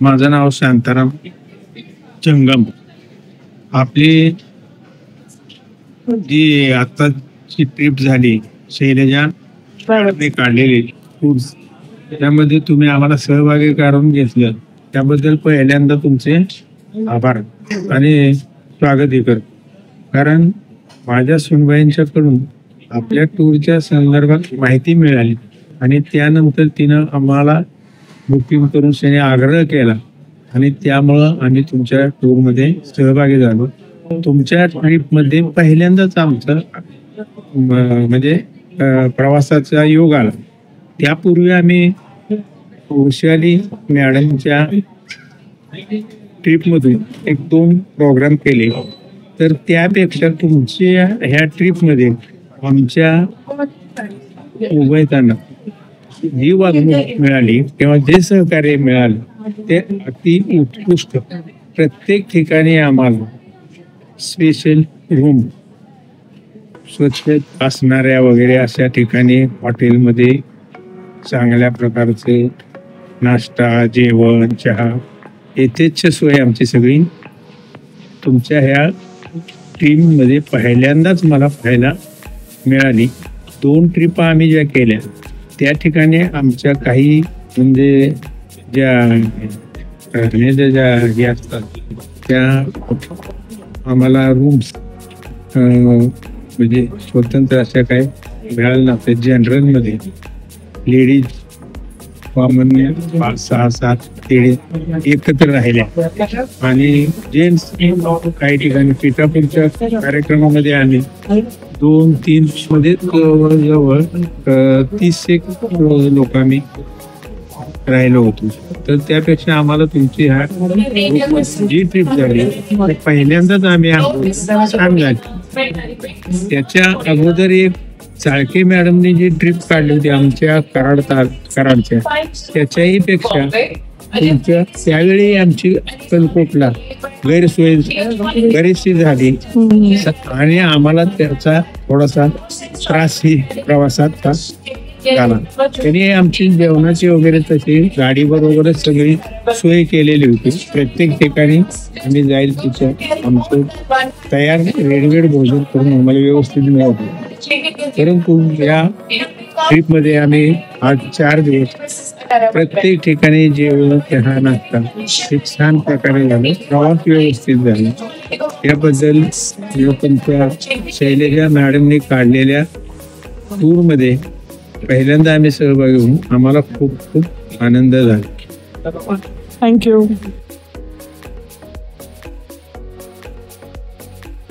माझं नाव शांताराम जंगम. आपली जी आताची ट्रिप झाली शैलजा मॅडमने काढलेली टूर्स, त्यामध्ये तुम्ही आम्हाला सहभागी करून घेतलं त्याबद्दल पहिल्यांदा तुमचे आभार आणि स्वागत करतो. कारण माझ्या सुनबाईंच्याकडून आपल्या टूरच्या संदर्भात माहिती मिळाली आणि त्यानंतर तिनं आम्हाला बुकिंग करून त्याने आग्रह केला आणि त्यामुळं आम्ही तुमच्या टूरमध्ये सहभागी झालो. तुमच्या ट्रिपमध्ये पहिल्यांदाच आमचं म्हणजे प्रवासाचा योग आला. त्यापूर्वी आम्ही वैशाली मॅडमच्या ट्रिपमधून 1-2 प्रोग्राम केले, तर त्यापेक्षा तुमच्या ह्या ट्रिपमध्ये आमच्या उभयतांना जी वागणूक मिळाली किंवा जे सहकार्य मिळालं ते अति उत्कृष्ट. प्रत्येक ठिकाणी आम्हाला स्पेशल रूम, स्वच्छ असणाऱ्या वगैरे अशा ठिकाणी हॉटेलमध्ये चांगल्या प्रकारचे नाश्ता, जेवण, चहा येथेच सोय आमची सगळी तुमच्या ह्या टीममध्ये पहिल्यांदाच मला पाहायला मिळाली. 2 ट्रिपा आम्ही ज्या केल्या त्या ठिकाणी आमच्या काही म्हणजे ज्या राहण्याच्या ज्या हे असतात त्या आम्हाला रूम्स म्हणजे स्वतंत्र अशा काही मिळाल्या नव्हत्या. जनरलमध्ये लेडीज कॉमन 5-6-7 लेडीज एकत्र राहिल्या आणि जेंट्स काही ठिकाणी पिठापूरच्या कार्यक्रमामध्ये आम्ही 2-3 मध्ये जवळ 30 लोक आम्ही राहिलो होतो. तर त्यापेक्षा आम्हाला तुमची ह्या जी ट्रिप झाली पहिल्यांदाच आम्ही छान झाली. त्याच्या अगोदर एक चाळके मॅडमने जी ट्रिप काढली होती आमच्या कराडच्या, त्याच्याही पेक्षा तुमच्या त्यावेळी आमची अक्कलकोटला गैरसोय बरीचशी झाली आणि आम्हाला त्याचा थोडासा त्रासही प्रवासात झाला. त्यांनी आमची जेवणाची वगैरे तशी गाडी बरोबरच सगळी सोय केलेली होती. प्रत्येक ठिकाणी आम्ही जाईल तिच्या आमचं तयार रेडीमेड भोजन करून आम्हाला व्यवस्थित मिळत. परंतु या ट्रिपमध्ये आम्ही आज 4 दिवस प्रत्येक ठिकाणी जेवण, चहा, नाश्ता हे छान प्रकारे झालं. प्रवास व्यवस्थित झाला. याबद्दल तुमच्या शैलजा मॅडमने काढलेल्या टूरमध्ये पहिल्यांदा आम्ही सहभागी होऊन आम्हाला खूप खूप आनंद झाला. थँक्यू.